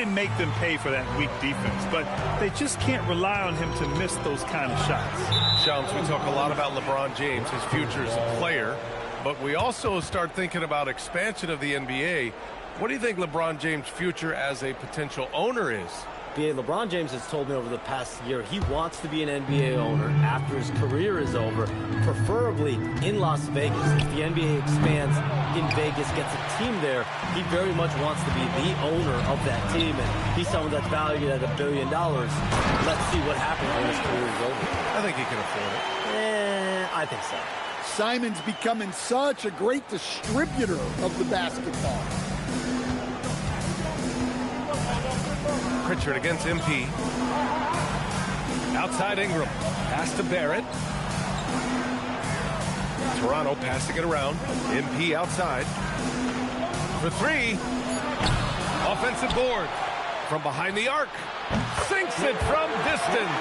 can make them pay for that weak defense, but they just can't rely on him to miss those kind of shots. Shams, we talk a lot about LeBron James, his future as a player, but we also start thinking about expansion of the NBA. What do you think LeBron James' future as a potential owner is? LeBron James has told me over the past year he wants to be an NBA owner after his career is over, preferably in Las Vegas. If the NBA expands in Vegas, gets a team there, he very much wants to be the owner of that team, and he's someone that's valued at $1 billion. Let's see what happens when his career is over. I think he can afford it. I think so. Simon's becoming such a great distributor of the basketball. Pritchard against MP. Outside Ingram. Pass to Barrett. Toronto passing it around. MP outside. For three. Offensive board. From behind the arc. Sinks it from distance.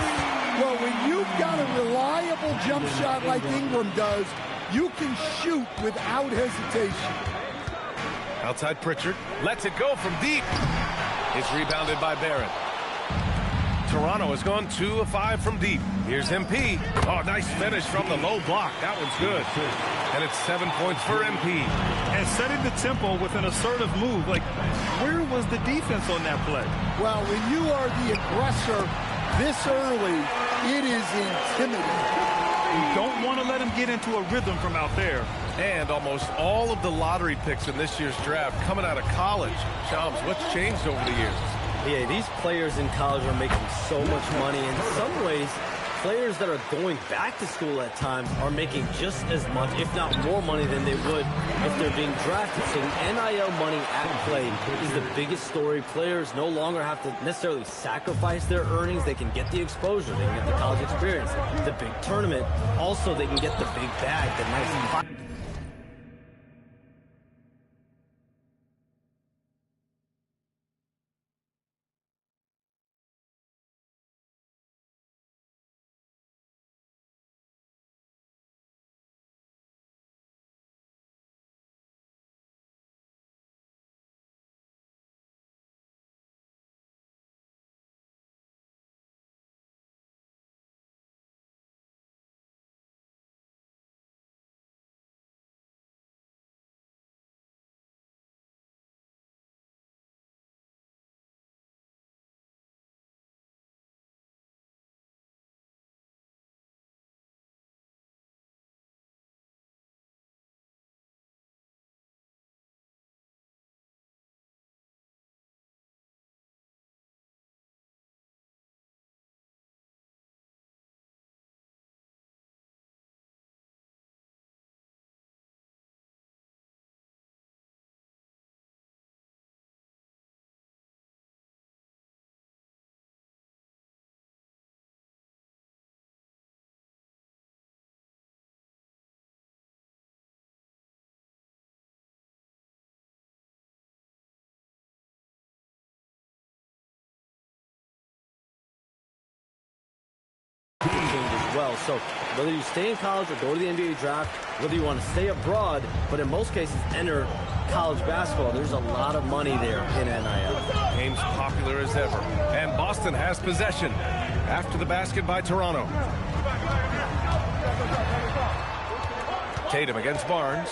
Well, when you've got a reliable jump shot like Ingram does, you can shoot without hesitation. Outside Pritchard. Lets it go from deep. It's rebounded by Barrett. Toronto has gone 2 of 5 from deep. Here's MP. Oh, nice finish from the low block. That one's good. And it's 7 points for MP. And setting the tempo with an assertive move. Like, where was the defense on that play? Well, when you are the aggressor this early, it is intimidating. You don't want to let him get into a rhythm from out there. And almost all of the lottery picks in this year's draft coming out of college. Shams, what's changed over the years? Yeah, these players in college are making so much money. In some ways, players that are going back to school at times are making just as much, if not more money than they would if they're being drafted. So the NIL money at play is the biggest story. Players no longer have to necessarily sacrifice their earnings. They can get the exposure. They can get the college experience, the big tournament. Also, they can get the big bag, the nice... as well. So whether you stay in college or go to the NBA draft, whether you want to stay abroad, but in most cases enter college basketball, there's a lot of money there in NIL. Game's popular as ever. And Boston has possession after the basket by Toronto. Tatum against Barnes.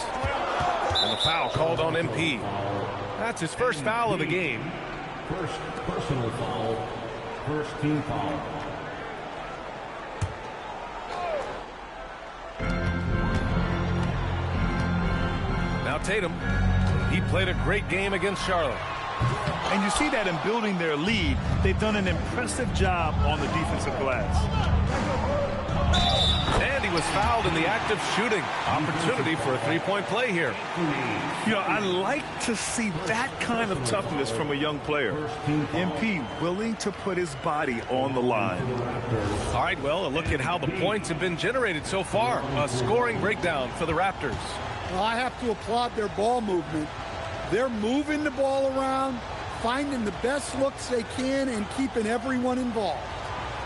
And the foul called on MP. That's his first foul of the game. First personal foul. First team foul. Now Tatum, he played a great game against Charlotte. And you see that in building their lead, they've done an impressive job on the defensive glass. And he was fouled in the act of shooting. Opportunity for a three-point play here. You know, I like to see that kind of toughness from a young player. MP willing to put his body on the line. All right, well, a look at how the points have been generated so far. A scoring breakdown for the Raptors. Well, I have to applaud their ball movement. They're moving the ball around, finding the best looks they can, and keeping everyone involved.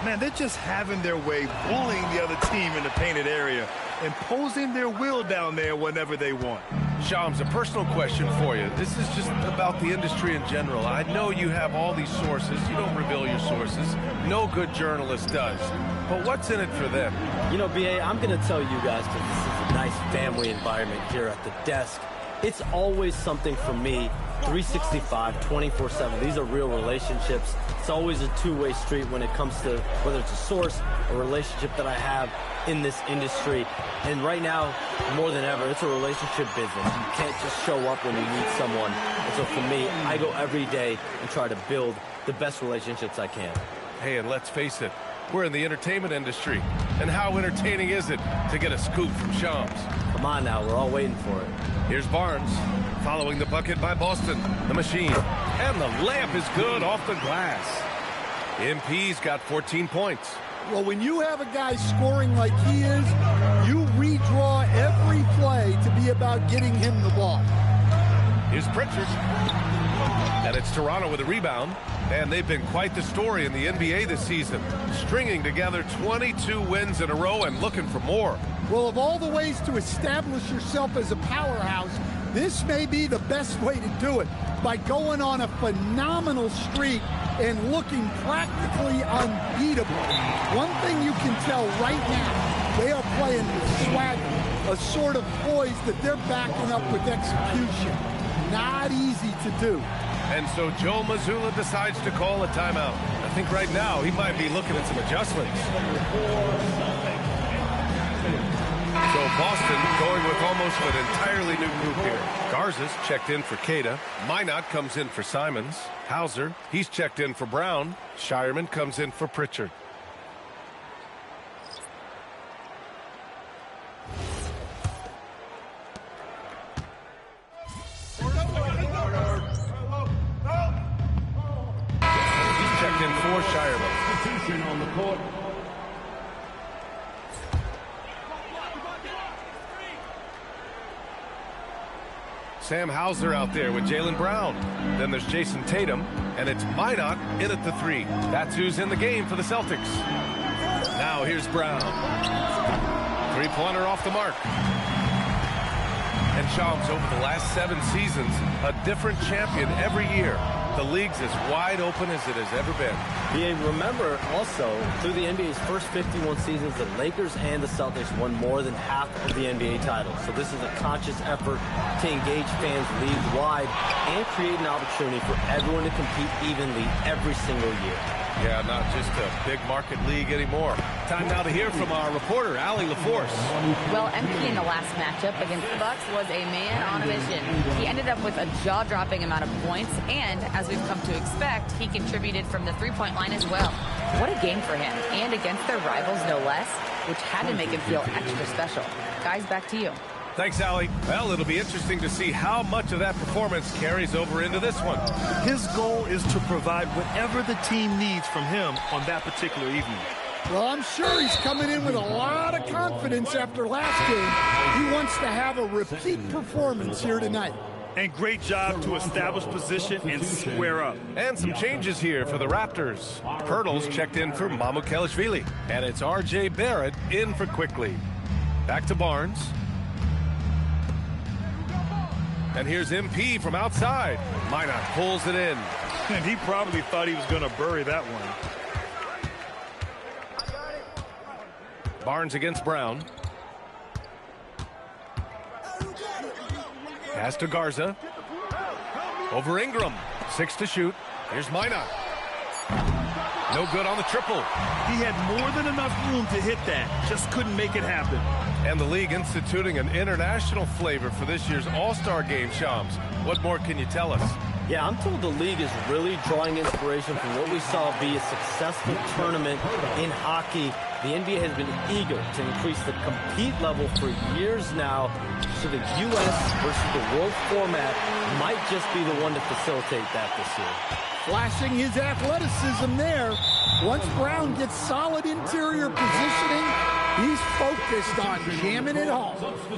Man, they're just having their way, bullying the other team in the painted area, imposing their will down there whenever they want. Shams, a personal question for you. This is just about the industry in general. I know you have all these sources. You don't reveal your sources. No good journalist does. But what's in it for them? You know, B.A., I'm going to tell you guys, because this is a nice family environment here at the desk. It's always something for me, 365, 24/7. These are real relationships. It's always a two-way street when it comes to whether it's a source, a relationship that I have in this industry. And right now, more than ever, it's a relationship business. You can't just show up when you need someone. And so for me, I go every day and try to build the best relationships I can. Hey, and let's face it, we're in the entertainment industry. And how entertaining is it to get a scoop from Shams? Come on now, we're all waiting for it. Here's Barnes, following the bucket by Boston, the machine. And the layup is good off the glass. MP's got 14 points. Well, when you have a guy scoring like he is, you redraw every play to be about getting him the ball. Here's Pritchard. And it's Toronto with a rebound. And they've been quite the story in the NBA this season, stringing together 22 wins in a row and looking for more. Well, of all the ways to establish yourself as a powerhouse, this may be the best way to do it, by going on a phenomenal streak and looking practically unbeatable. One thing you can tell right now, they are playing with swagger, a sort of poise that they're backing up with execution. Not easy to do. And so Joe Mazzulla decides to call a timeout. I think right now he might be looking at some adjustments. So Boston going with almost an entirely new group here. Garza's checked in for Queta. Minot comes in for Simons. Hauser, he's checked in for Brown. Shireman comes in for Pritchard. Checked in for Shireman. Substitution on the court. Sam Hauser out there with Jaylen Brown. Then there's Jason Tatum, and it's Minot in at the three. That's who's in the game for the Celtics. Now here's Brown. Three-pointer off the mark. And Shams, over the last 7 seasons, a different champion every year. The league's as wide open as it has ever been. Yeah, remember also, through the NBA's first 51 seasons, the Lakers and the Celtics won more than half of the NBA titles. So this is a conscious effort to engage fans league-wide and create an opportunity for everyone to compete evenly every single year. Yeah, not just a big market league anymore. Time now to hear from our reporter, Allie LaForce. Well, MP in the last matchup against the Bucks was a man on a mission. He ended up with a jaw-dropping amount of points, and as we've come to expect, he contributed from the three-point line as well. What a game for him, and against their rivals, no less, which had to make him feel extra special. Guys, back to you. Thanks, Allie. Well, it'll be interesting to see how much of that performance carries over into this one. His goal is to provide whatever the team needs from him on that particular evening. Well, I'm sure he's coming in with a lot of confidence after last game. He wants to have a repeat performance here tonight. And great job to establish position and square up. And some changes here for the Raptors. Pirtle's checked in for Mamukelashvili. And it's R.J. Barrett in for Quickly. Back to Barnes. And here's MP from outside. Minot pulls it in. And he probably thought he was going to bury that one. Barnes against Brown. Pass to Garza. Over Ingram. 6 to shoot. Here's Minot. No good on the triple. He had more than enough room to hit that. Just couldn't make it happen. And the league instituting an international flavor for this year's All-Star Game, Shams. What more can you tell us? Yeah, I'm told the league is really drawing inspiration from what we saw be a successful tournament in hockey. The NBA has been eager to increase the compete level for years now, so the U.S. versus the world format might just be the one to facilitate that this year. Flashing his athleticism there. Once Brown gets solid interior positioning, he's focused on jamming it home.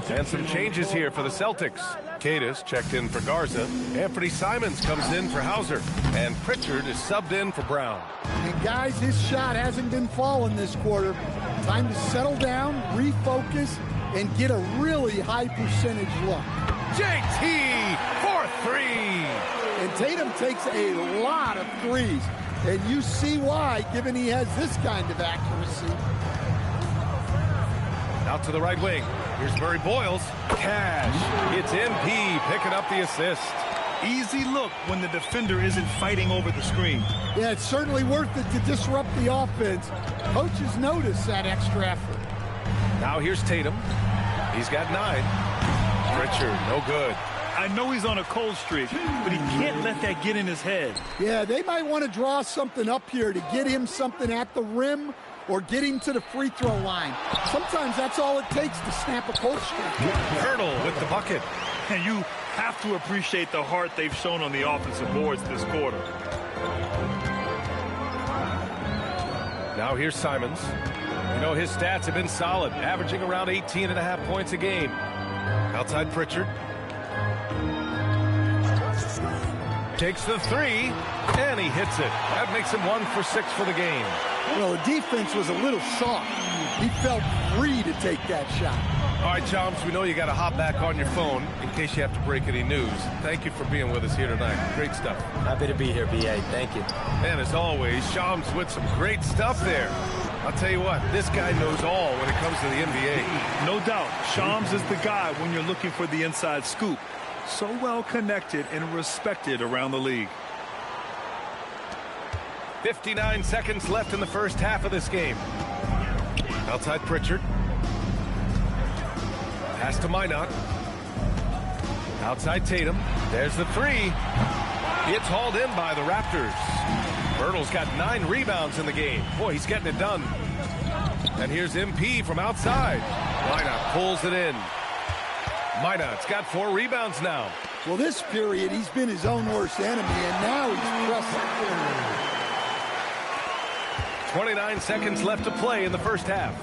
And some changes here for the Celtics. Queta's checked in for Garza. Anthony Simons comes in for Hauser. And Pritchard is subbed in for Brown. And guys, his shot hasn't been falling this quarter. Time to settle down, refocus, and get a really high percentage look. JT for three. And Tatum takes a lot of threes. And you see why, given he has this kind of accuracy. Out to the right wing. Here's Murray Boyles. Cash. It's MP picking up the assist. Easy look when the defender isn't fighting over the screen. Yeah, it's certainly worth it to disrupt the offense. Coaches notice that extra effort. Now here's Tatum. He's got 9. Pritchard, no good. I know he's on a cold streak, but he can't let that get in his head. Yeah, they might want to draw something up here to get him something at the rim or get him to the free throw line. Sometimes that's all it takes to snap a cold streak. Hurdle with the bucket. And you have to appreciate the heart they've shown on the offensive boards this quarter. Now here's Simons. You know, his stats have been solid, averaging around 18.5 points a game. Outside Pritchard. Takes the three, and he hits it. That makes him 1 for 6 for the game. Well, the defense was a little soft. He felt free to take that shot. All right, Chums, we know you got to hop back on your phone in case you have to break any news. Thank you for being with us here tonight. Great stuff. Happy to be here, B.A. Thank you. And as always, Chums with some great stuff there. I'll tell you what, this guy knows all when it comes to the NBA. No doubt, Shams is the guy when you're looking for the inside scoop. So well connected and respected around the league. 59 seconds left in the first half of this game. Outside Pritchard. Pass to Minot. Outside Tatum. There's the three. It's hauled in by the Raptors. Birtle's got 9 rebounds in the game. Boy, he's getting it done. And here's MP from outside. Minot pulls it in. Minot's got 4 rebounds now. Well, this period, he's been his own worst enemy, and now he's pressing. 29 seconds left to play in the first half.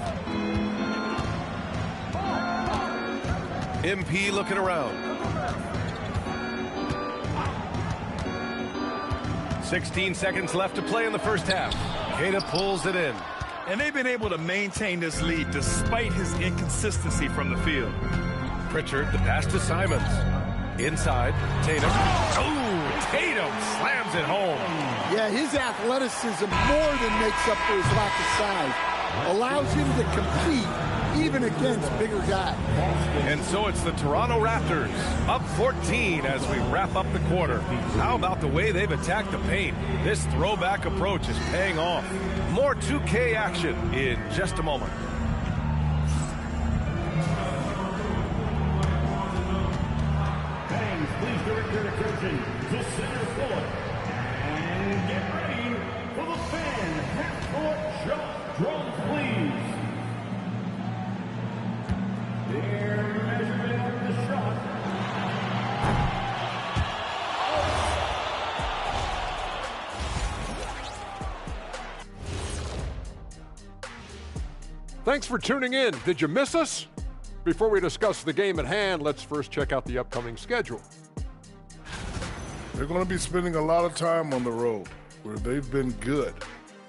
MP looking around. 16 seconds left to play in the first half. Queta pulls it in. And they've been able to maintain this lead despite his inconsistency from the field. Pritchard, the pass to Simons. Inside, Tatum. Oh, Tatum slams it home. Yeah, his athleticism more than makes up for his lack of size. Allows him to compete even against bigger guys. And so it's the Toronto Raptors up 14 as we wrap up the quarter. How about the way they've attacked the paint? This throwback approach is paying off. More 2K action in just a moment. Fans, please direct your attention to center court and get ready for the fan half-court shot drums, please. Their measurement of the shot. Thanks for tuning in. Did you miss us? Before we discuss the game at hand, let's first check out the upcoming schedule. They're going to be spending a lot of time on the road, where they've been good.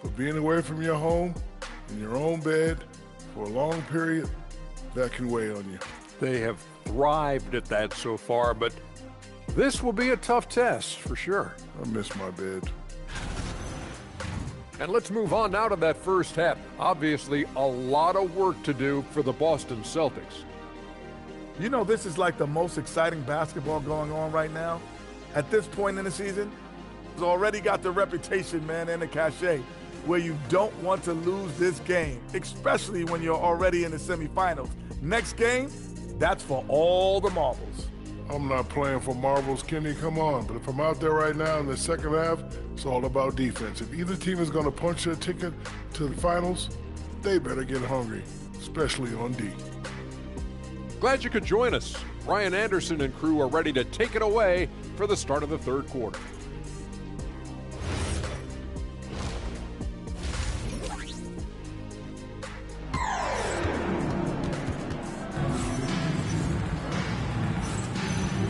But being away from your home, in your own bed, for a long period, that can weigh on you. They have thrived at that so far, but this will be a tough test for sure. I miss my bed. And let's move on now to that first half. Obviously, a lot of work to do for the Boston Celtics. You know, this is like the most exciting basketball going on right now. At this point in the season, it's already got the reputation, man, and the cachet where you don't want to lose this game, especially when you're already in the semifinals. Next game, that's for all the marbles. I'm not playing for marbles, Kenny, come on. But if I'm out there right now in the second half, it's all about defense. If either team is going to punch their ticket to the finals, they better get hungry, especially on D. Glad you could join us. Ryan Anderson and crew are ready to take it away for the start of the third quarter.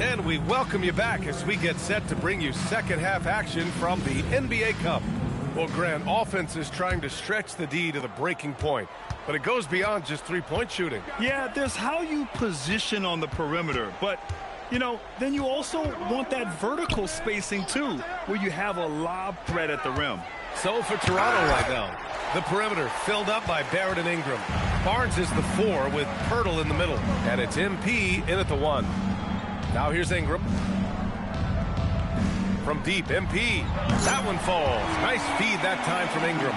And we welcome you back as we get set to bring you second half action from the NBA Cup. Well, Grant, offense is trying to stretch the D to the breaking point, but it goes beyond just three-point shooting. Yeah, there's how you position on the perimeter, but You know, then you also want that vertical spacing too, where you have a lob threat at the rim. So for Toronto right now, the perimeter filled up by Barrett and Ingram. Barnes is the 4 with Pirtle in the middle. And it's MP in at the 1. Now here's Ingram. From deep, MP. That one falls. Nice feed that time from Ingram.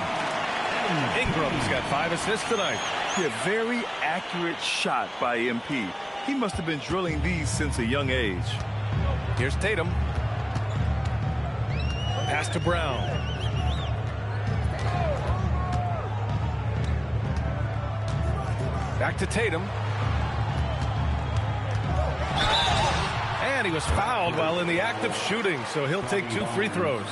Ingram's got 5 assists tonight. Yeah, very accurate shot by MP. He must have been drilling these since a young age. Here's Tatum. Pass to Brown. Back to Tatum. And he was fouled while in the act of shooting, so he'll take 2 free throws.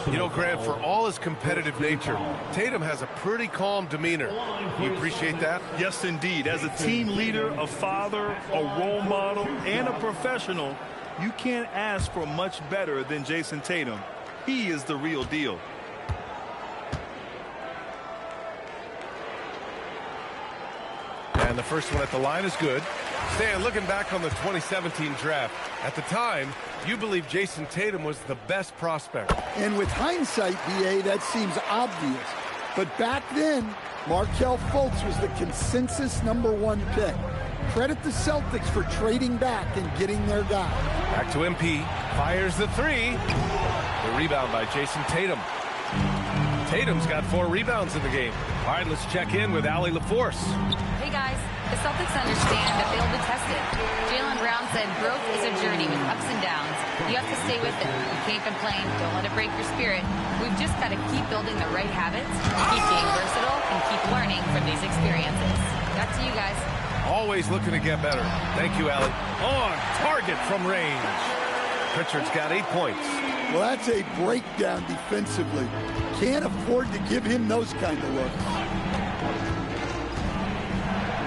You know, Grant, for all his competitive nature, Tatum has a pretty calm demeanor. You appreciate that? Yes, indeed. As a team leader, a father, a role model, and a professional, you can't ask for much better than Jason Tatum. He is the real deal. And the first one at the line is good. Stan, looking back on the 2017 draft, at the time, you believe Jason Tatum was the best prospect. And with hindsight, BA, that seems obvious. But back then, Markelle Fultz was the consensus #1 pick. Credit the Celtics for trading back and getting their guy. Back to MP. Fires the 3. The rebound by Jason Tatum. Tatum's got 4 rebounds in the game. All right, let's check in with Allie LaForce. Hey, guys. The Celtics understand that they'll be tested. Jaylen Brown said growth is a journey with ups and downs. You have to stay with it. You can't complain. Don't let it break your spirit. We've just got to keep building the right habits, keep being versatile, and keep learning from these experiences. Back to you guys. Always looking to get better. Thank you, Allie. On target from range. Pritchard's got 8 points. Well, that's a breakdown defensively. Can't afford to give him those kind of looks.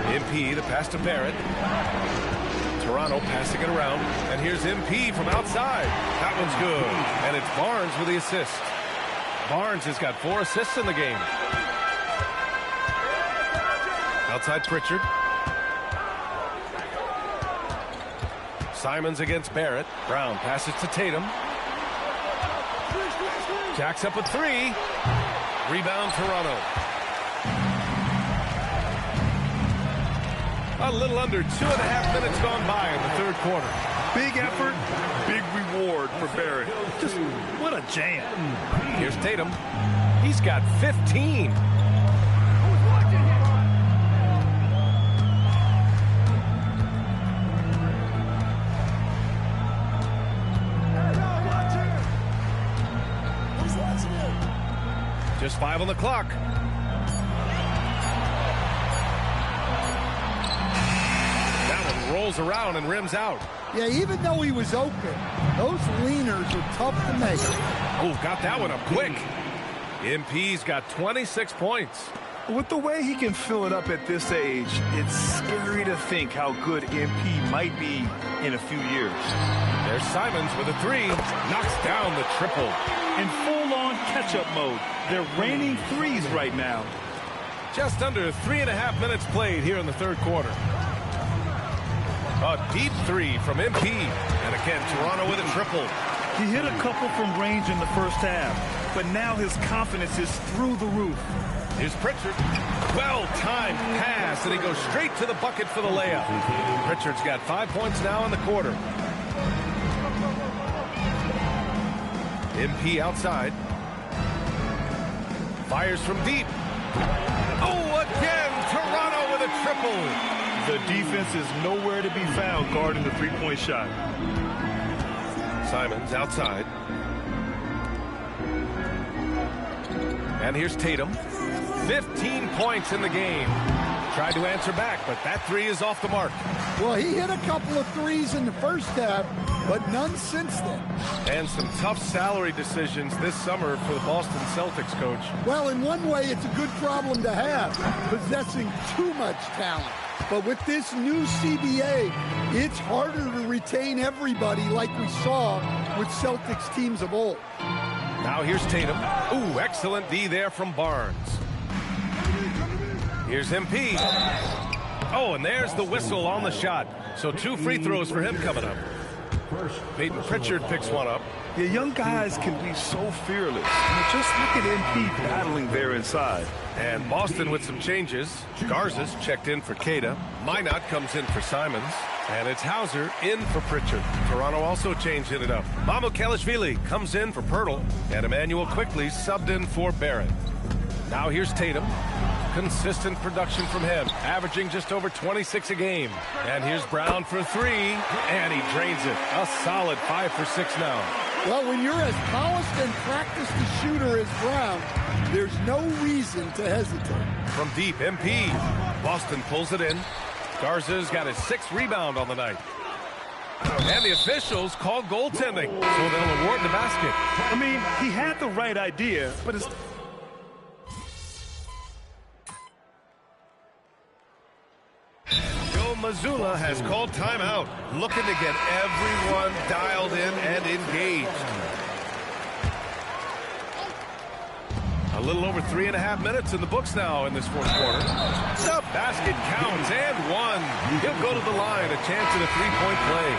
MP, the pass to Barrett. Toronto passing it around. And here's MP from outside. That one's good. And it's Barnes with the assist. Barnes has got 4 assists in the game. Outside Pritchard. Simons against Barrett. Brown passes to Tatum. Jacks up a 3. Rebound Toronto. A little under 2.5 minutes gone by in the third quarter. Big effort, big reward for Barrett. Just what a jam. Here's Tatum. He's got 15. Just 5 on the clock. That one rolls around and rims out. Yeah, even though he was open, those leaners are tough to make. Oh, got that one up quick. MP's got 26 points. With the way he can fill it up at this age, it's scary to think how good MP might be in a few years. There's Simons with a 3. Knocks down the triple. In full-on catch-up mode. They're raining threes right now. Just under 3.5 minutes played here in the third quarter. A deep 3 from MP. And again, Toronto with a triple. He hit a couple from range in the first half, but now his confidence is through the roof. Here's Pritchard. Well-timed pass, and he goes straight to the bucket for the layup. Pritchard's got 5 points now in the quarter. MP outside. Fires from deep. Oh, again, Toronto with a triple. The defense is nowhere to be found guarding the three-point shot. Simons outside. And here's Tatum. 15 points in the game. Tried to answer back, but that 3 is off the mark. Well, he hit a couple of threes in the first half, but none since then. And some tough salary decisions this summer for the Boston Celtics coach. Well, in one way, it's a good problem to have, possessing too much talent. But with this new CBA, it's harder to retain everybody like we saw with Celtics teams of old. Now here's Tatum. Ooh, excellent D there from Barnes. Here's MP. Oh, and there's the whistle on the shot. So 2 free throws for him coming up. Peyton Pritchard picks one up. The young guys can be so fearless. Just look at MP battling there inside. And Boston with some changes. Garza's checked in for Queta. Minot comes in for Simons. And it's Hauser in for Pritchard. Toronto also changing it up. Mamukelashvili comes in for Pirtle. And Emmanuel Quickley subbed in for Barrett. Now here's Tatum. Consistent production from him, averaging just over 26 a game. And here's Brown for 3, and he drains it. A solid 5 for 6 now. Well, when you're as polished and practiced a shooter as Brown, there's no reason to hesitate. From deep, MP. Boston pulls it in. Garza's got his 6th rebound on the night. And the officials call goaltending, so they'll award the basket. I mean, he had the right idea, but it's... Joe Mazzulla has called timeout, looking to get everyone dialed in and engaged. A little over 3.5 minutes in the books now in this 4th quarter. The basket counts and 1. He'll go to the line, a chance at a 3-point play.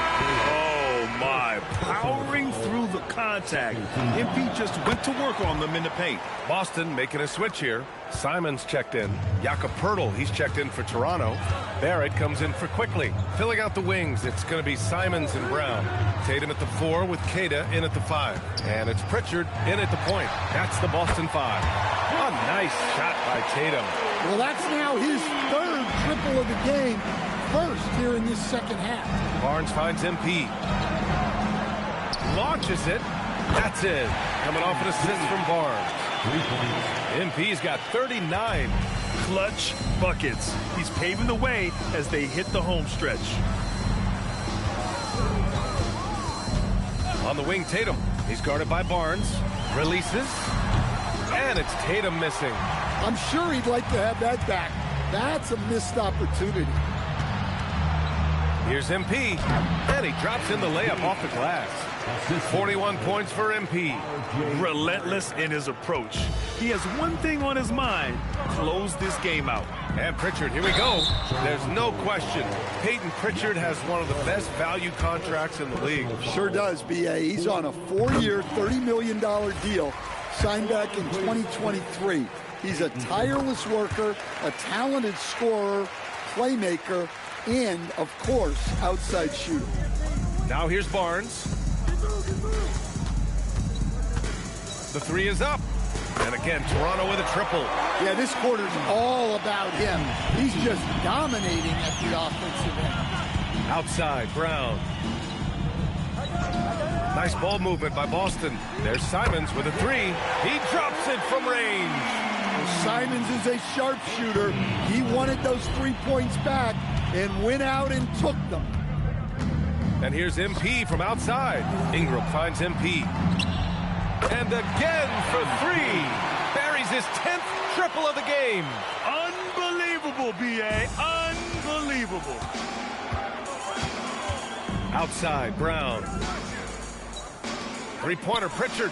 Oh, my. Powering through the contact. MP just went to work on them in the paint. Boston making a switch here. Simons checked in. Jakob Poeltl, he's checked in for Toronto. Barrett comes in for Quickley. Filling out the wings, it's going to be Simons and Brown. Tatum at the 4 with Queta in at the 5. And it's Pritchard in at the point. That's the Boston 5. A nice shot by Tatum. Well, that's now his 3rd triple of the game, 1st here in this 2nd half. Barnes finds MP. Launches it. That's it. Coming off an assist from Barnes. MP's got 39. Clutch buckets. He's paving the way as they hit the home stretch. On the wing, Tatum. He's guarded by Barnes. Releases. And it's Tatum missing. I'm sure he'd like to have that back. That's a missed opportunity. Here's MP. And he drops in the layup off the glass. 41 points for MP. Relentless in his approach. He has one thing on his mind: close this game out. And Pritchard, here we go. There's no question. Peyton Pritchard has one of the best value contracts in the league. Sure does, B.A. He's on a 4-year, $30 million deal, signed back in 2023. He's a tireless worker, a talented scorer, playmaker, and, of course, outside shooter. Now here's Barnes. The 3 is up. And again, Toronto with a triple. Yeah, this quarter's all about him. He's just dominating at the offensive end. Outside, Brown. Nice ball movement by Boston. There's Simons with a 3. He drops it from range. Well, Simons is a sharpshooter. He wanted those 3 points back and went out and took them. And here's MP from outside. Ingram finds MP. And again for 3. Buries his 10th triple of the game. Unbelievable, B.A. Unbelievable. Outside, Brown. 3-pointer, Pritchard.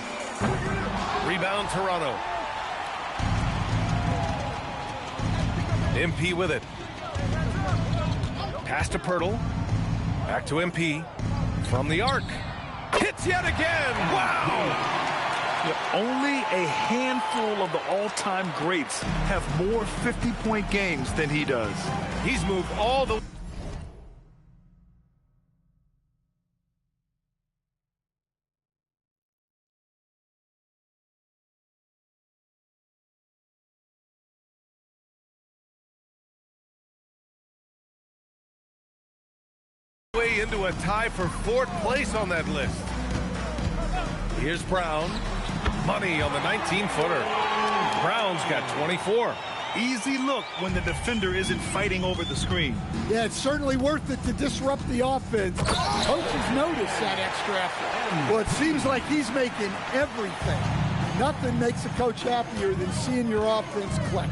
Rebound, Toronto. MP with it. Pass to Poeltl. Back to MP. From the arc. Hits yet again. Wow. Only a handful of the all-time greats have more 50-point games than he does. He's moved all the way into a tie for 4th place on that list. Here's Brown. Money on the 19-footer. Brown's got 24. Easy look when the defender isn't fighting over the screen. Yeah, it's certainly worth it to disrupt the offense. Coaches notice that extra effort. Well, it seems like he's making everything. Nothing makes a coach happier than seeing your offense click.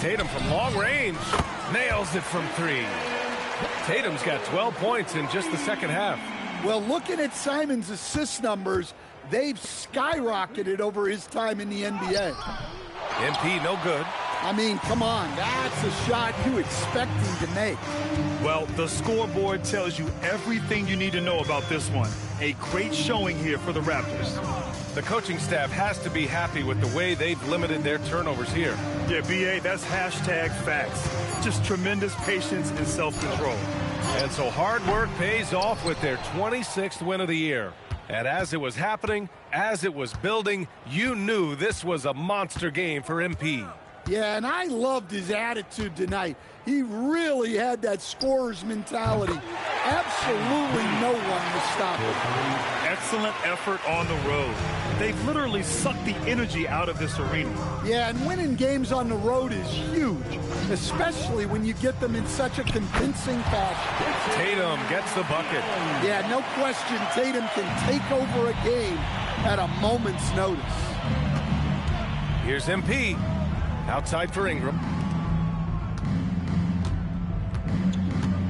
Tatum from long range. Nails it from 3. Tatum's got 12 points in just the 2nd half. Well, looking at Simons' assist numbers, they've skyrocketed over his time in the NBA. MP no good. I mean, come on, that's a shot you expect him to make. Well, the scoreboard tells you everything you need to know about this one. A great showing here for the Raptors. The coaching staff has to be happy with the way they've limited their turnovers here. Yeah, B.A., that's hashtag facts. Just tremendous patience and self-control. And so hard work pays off with their 26th win of the year. And as it was happening, as it was building, you knew this was a monster game for MP. Yeah, and I loved his attitude tonight. He really had that scorer's mentality. Absolutely no one was stopping. Excellent effort on the road. They've literally sucked the energy out of this arena. Yeah, and winning games on the road is huge, especially when you get them in such a convincing fashion. Tatum gets the bucket. Yeah, no question Tatum can take over a game at a moment's notice. Here's MP. Outside for Ingram.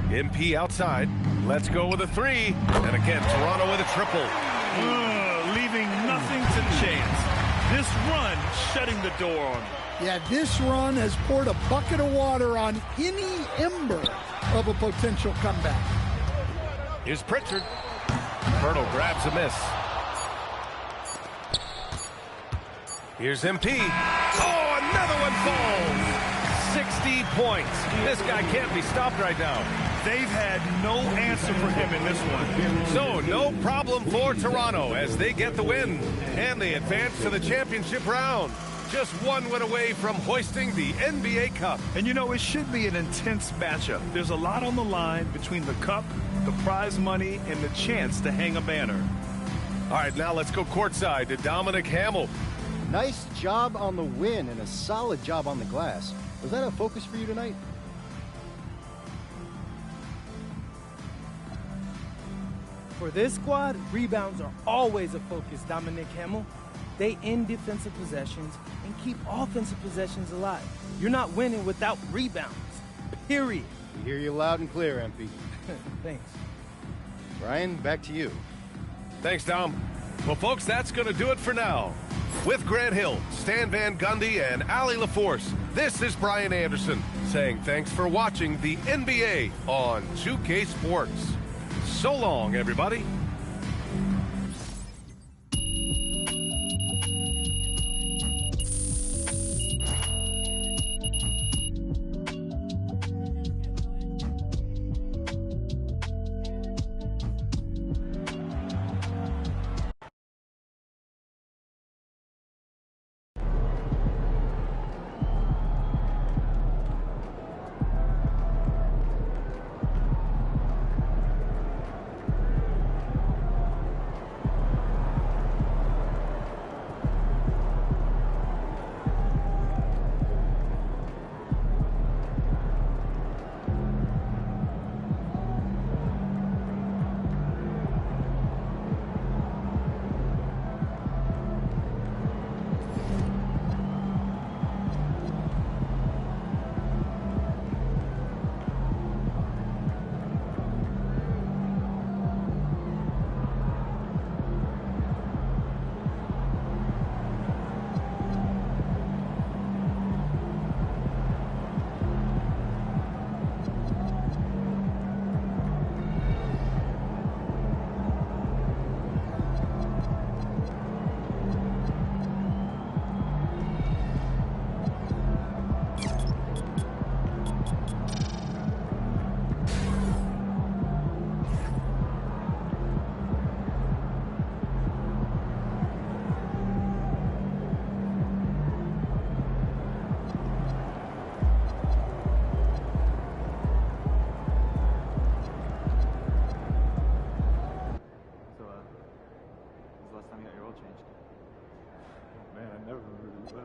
MP outside. Let's go with a three. And again, Toronto with a triple. Leaving nothing to chance. This run shutting the door on them. Yeah, this run has poured a bucket of water on any ember of a potential comeback. Here's Pritchard. Pirtle grabs a miss. Here's MP. Oh, another one falls. 60 points. This guy can't be stopped right now. They've had no answer for him in this one. So, no problem for Toronto as they get the win. And they advance to the championship round. Just one win away from hoisting the NBA Cup. And you know, it should be an intense matchup. There's a lot on the line between the cup, the prize money, and the chance to hang a banner. All right, now let's go courtside to Dominic Hamill. Nice job on the win and a solid job on the glass. Was that a focus for you tonight? For this squad, rebounds are always a focus, Dominic Hamill. They end defensive possessions and keep offensive possessions alive. You're not winning without rebounds, period. We hear you loud and clear, MP. Thanks. Brian, back to you. Thanks, Dom. Well, folks, that's going to do it for now. With Grant Hill, Stan Van Gundy, and Allie LaForce, this is Brian Anderson saying thanks for watching the NBA on 2K Sports. So long, everybody.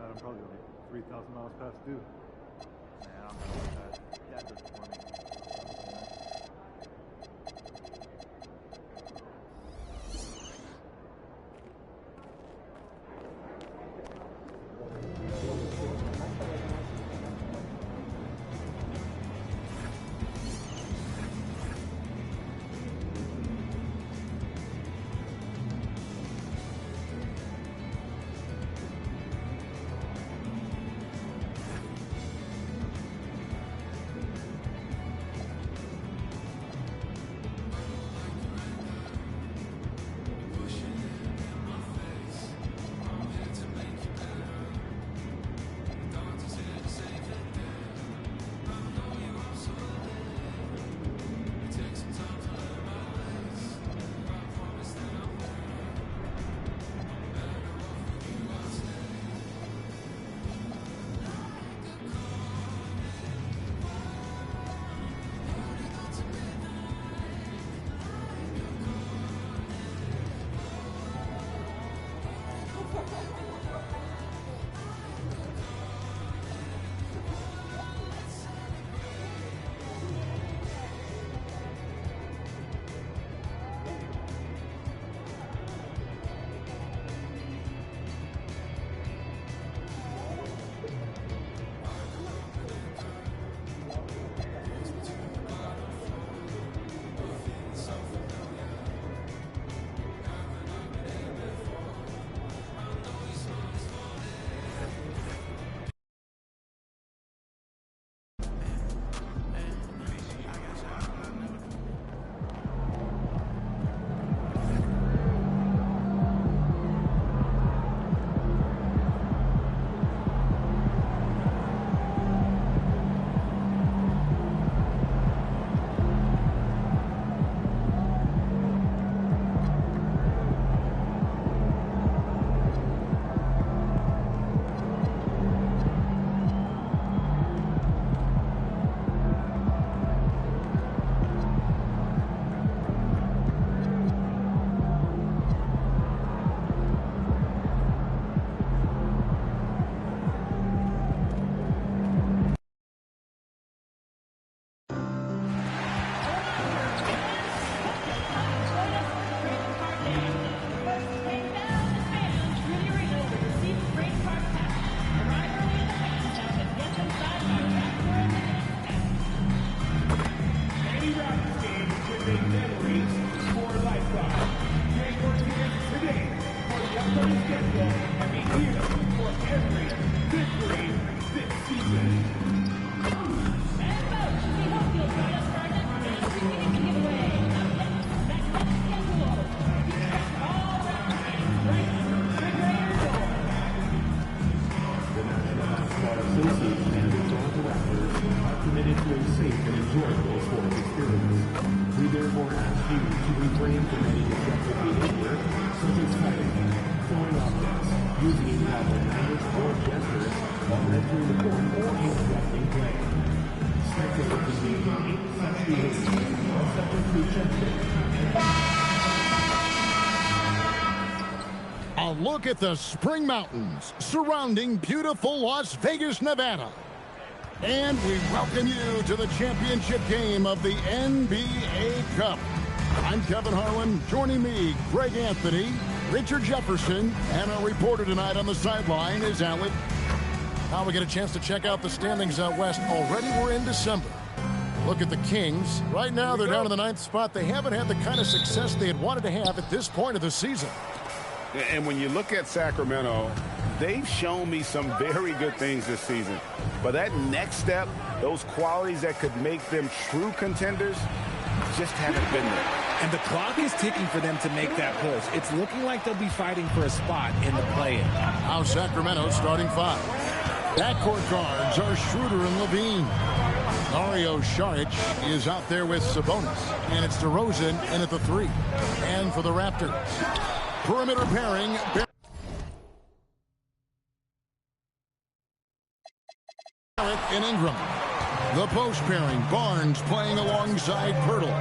I'm probably only 3,000 miles past due. Man, I'm not that good for me. Association and the Toronto Raptors are committed to a safe and enjoyable sports experience. We therefore ask you to refrain from any disruptive behavior, such as cutting, throwing objects, using improper language or gestures while entering the court or interrupting play. Spectators engaging in such behavior are subject to ejectment. A look at the Spring Mountains surrounding beautiful Las Vegas, Nevada. And we welcome you to the championship game of the NBA Cup. I'm Kevin Harlan. Joining me, Greg Anthony, Richard Jefferson, and our reporter tonight on the sideline is Alec. Now we get a chance to check out the standings out west. Already we're in December. Look at the Kings. Right now they're down to the 9th spot. They haven't had the kind of success they had wanted to have at this point of the season. And when you look at Sacramento, they've shown me some very good things this season. But that next step, those qualities that could make them true contenders, just haven't been there. And the clock is ticking for them to make that push. It's looking like they'll be fighting for a spot in the play-in. Now Sacramento starting 5. Backcourt guards are Schroeder and Levine. Dario Saric is out there with Sabonis. And it's DeRozan in at the 3. And for the Raptors, perimeter pairing. And Ingram. The post pairing, Barnes playing alongside Pirtle.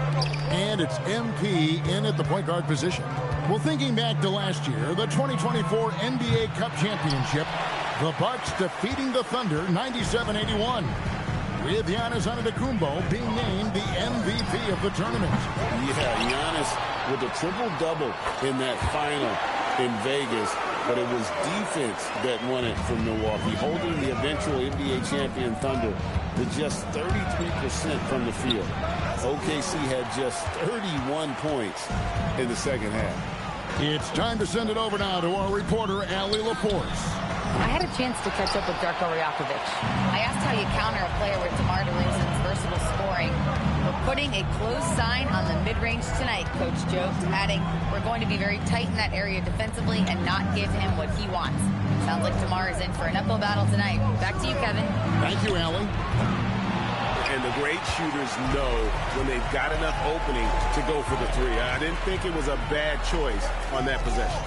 And it's MP in at the point guard position. Well, thinking back to last year, the 2024 NBA Cup Championship, the Bucks defeating the Thunder 97-81. With Giannis Antetokounmpo being named the MVP of the tournament. Yeah, Giannis with a triple-double in that final in Vegas, but it was defense that won it from Milwaukee, holding the eventual NBA champion Thunder to just 33% from the field. OKC had just 31 points in the second half. It's time to send it over now to our reporter, Allie LaForce. I had a chance to catch up with Darko Rajakovic. I asked how you counter a player with DeMar DeRozan's versatile scoring. We're putting a close sign on the mid-range tonight, Coach joked, adding, we're going to be very tight in that area defensively and not give him what he wants. Sounds like DeMar is in for an uphill battle tonight. Back to you, Kevin. Thank you, Allie. And the great shooters know when they've got enough opening to go for the 3. I didn't think it was a bad choice on that possession.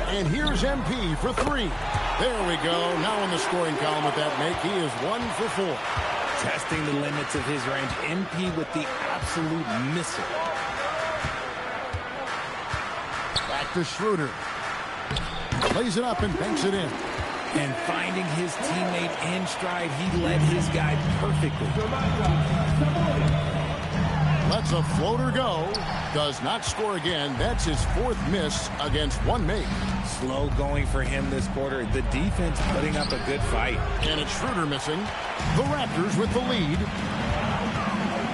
And here's MP for 3. There we go. Now in the scoring column with that make, he is 1 for 4. Testing the limits of his range. MP with the absolute missile. Back to Schroeder. Lays it up and banks it in. And finding his teammate in stride, he led his guy perfectly. Lets a floater go. Does not score again. That's his 4th miss against 1 make. Slow going for him this quarter. The defense putting up a good fight. And it's Schroeder missing. The Raptors with the lead.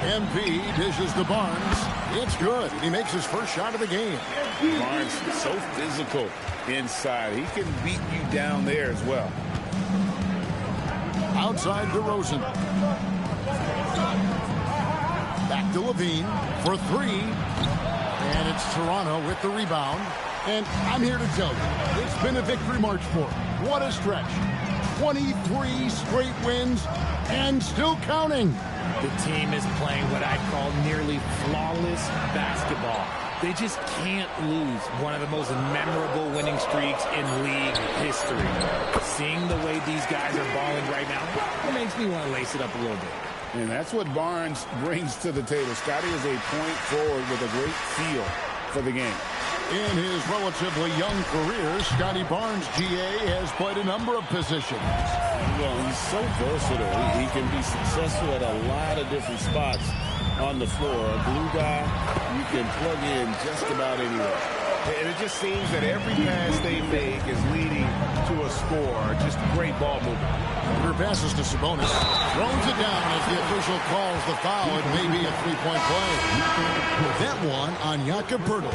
MP dishes to Barnes. It's good. He makes his first shot of the game. Barnes so physical inside. He can beat you down there as well. Outside DeRozan. Back to Levine for 3. And it's Toronto with the rebound. And I'm here to tell you, it's been a victory march for him. What a stretch. 23 straight wins and still counting. The team is playing what I'd call nearly flawless basketball. They just can't lose. One of the most memorable winning streaks in league history. Seeing the way these guys are balling right now, it makes me want to lace it up a little bit. And that's what Barnes brings to the table. Scotty is a point forward with a great feel for the game. In his relatively young career, Scotty Barnes, GA, has played a number of positions. Well, he's so versatile. He can be successful at a lot of different spots on the floor. A glue guy, you can plug in just about anywhere. And it just seems that every pass they make is leading to a score. Just great ball movement. Her passes to Sabonis. Throws it down as the official calls the foul. It may be a 3-point play. That one on Jakob Poeltl.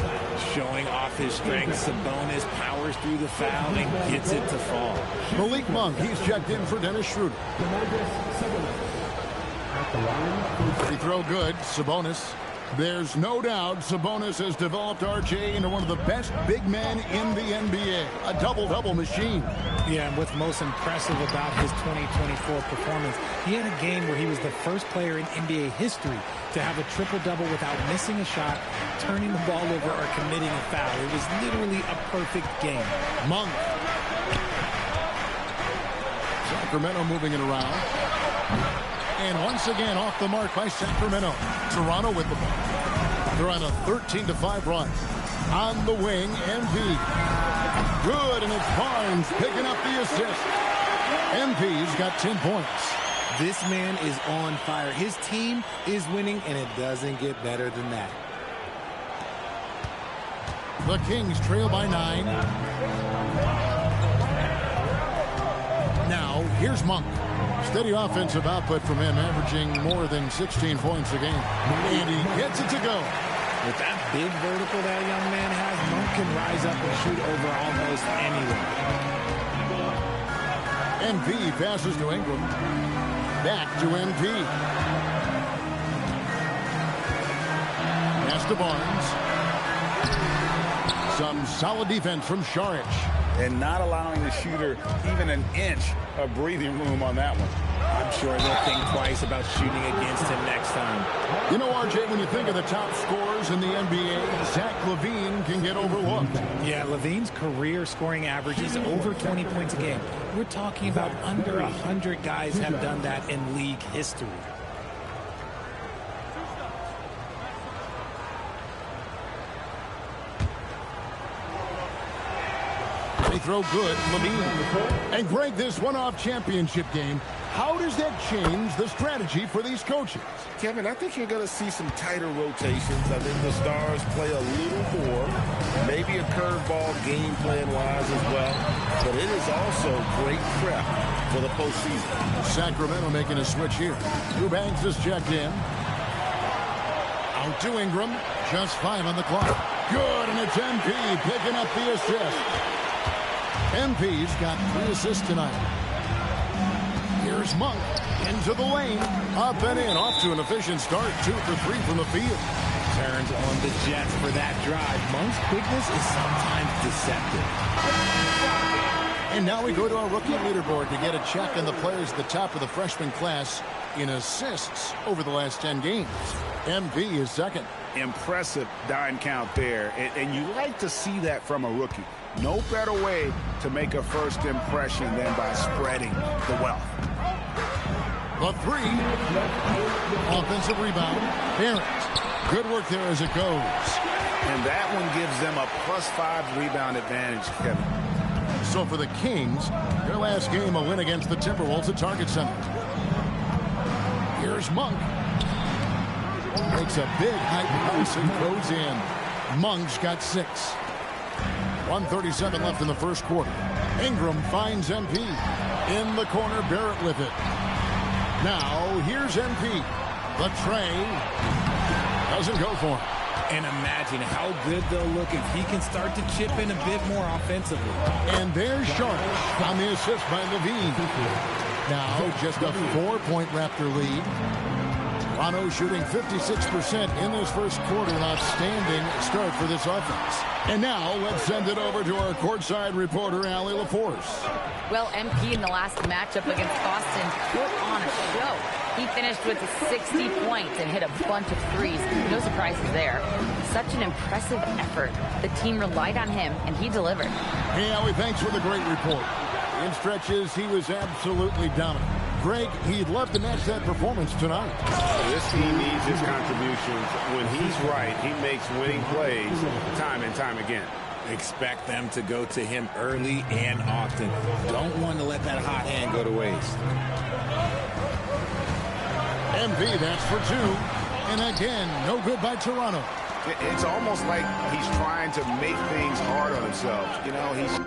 Showing off his strength, Sabonis powers through the foul and gets it to fall. Malik Monk, he's checked in for Dennis Schroeder. Free throw good. Sabonis There's no doubt Sabonis has developed RJ into one of the best big men in the NBA. A double-double machine. Yeah, and what's most impressive about his 2024 performance, he had a game where he was the first player in NBA history to have a triple-double without missing a shot, turning the ball over, or committing a foul. It was literally a perfect game. Monk. Sacramento moving it around. And once again off the mark by Sacramento. Toronto with the ball. They're on a 13-5 run. On the wing, MP. Good, and it's Barnes picking up the assist. MP's got 10 points. This man is on fire. His team is winning, and it doesn't get better than that. The Kings trail by 9. Now, here's Monk. Steady offensive output from him, averaging more than 16 points a game. And he gets it to go. With that big vertical that young man has, Monk can rise up and shoot over almost anywhere. MP passes to Ingram. Back to MP. Pass to Barnes. Some solid defense from Šarić. And not allowing the shooter even an inch of breathing room on that one. I'm sure they'll think twice about shooting against him next time. You know, RJ, when you think of the top scorers in the NBA, Zach LaVine can get overlooked. Yeah, LaVine's career scoring average is over 20 points a game. We're talking about under 100 guys have done that in league history. They throw good, LaVine. And Greg, this one-off championship game, how does that change the strategy for these coaches? Kevin, I think you're going to see some tighter rotations. I think the Stars play a little more, maybe a curveball game plan-wise as well. But it is also great prep for the postseason. Sacramento making a switch here. Eubanks is checked in. Out to Ingram. Just 5 on the clock. Good, and it's MP picking up the assist. MP's got 3 assists tonight. Here's Monk into the lane. Up and in. Off to an efficient start. 2 for 3 from the field. Turns on the Jets for that drive. Monk's quickness is sometimes deceptive. And now we go to our rookie leaderboard to get a check on the players at the top of the freshman class in assists over the last 10 games. MP is second. Impressive dime count there. And you like to see that from a rookie. No better way to make a first impression than by spreading the wealth. The 3. Offensive rebound. Barrett. Good work there as it goes. And that one gives them a +5 rebound advantage, Kevin. So for the Kings, their last game, a win against the Timberwolves at Target Center. Here's Monk. Makes a big high pass and goes in. Monk's got 6. 1:37 left in the first quarter. Ingram finds MP. In the corner, Barrett with it. Now, here's MP. The tray doesn't go for him. And imagine how good they'll look if he can start to chip in a bit more offensively. And there's Šarić on the assist by LaVine. Now, just a 4-point Raptor lead. Toronto shooting 56% in this first quarter. An outstanding start for this offense. And now let's send it over to our courtside reporter, Allie LaForce. Well, MP in the last matchup against Boston put on a show. He finished with 60 points and hit a bunch of threes. No surprises there. Such an impressive effort. The team relied on him, and he delivered. Hey, Allie, thanks for the great report. In stretches, he was absolutely dominant. Greg, he'd love to match that performance tonight. This team needs his contributions. When he's right, he makes winning plays time and time again. Expect them to go to him early and often. Don't want to let that hot hand go to waste. MP, that's for 2. And again, no good by Toronto. It's almost like he's trying to make things hard on himself. You know, he's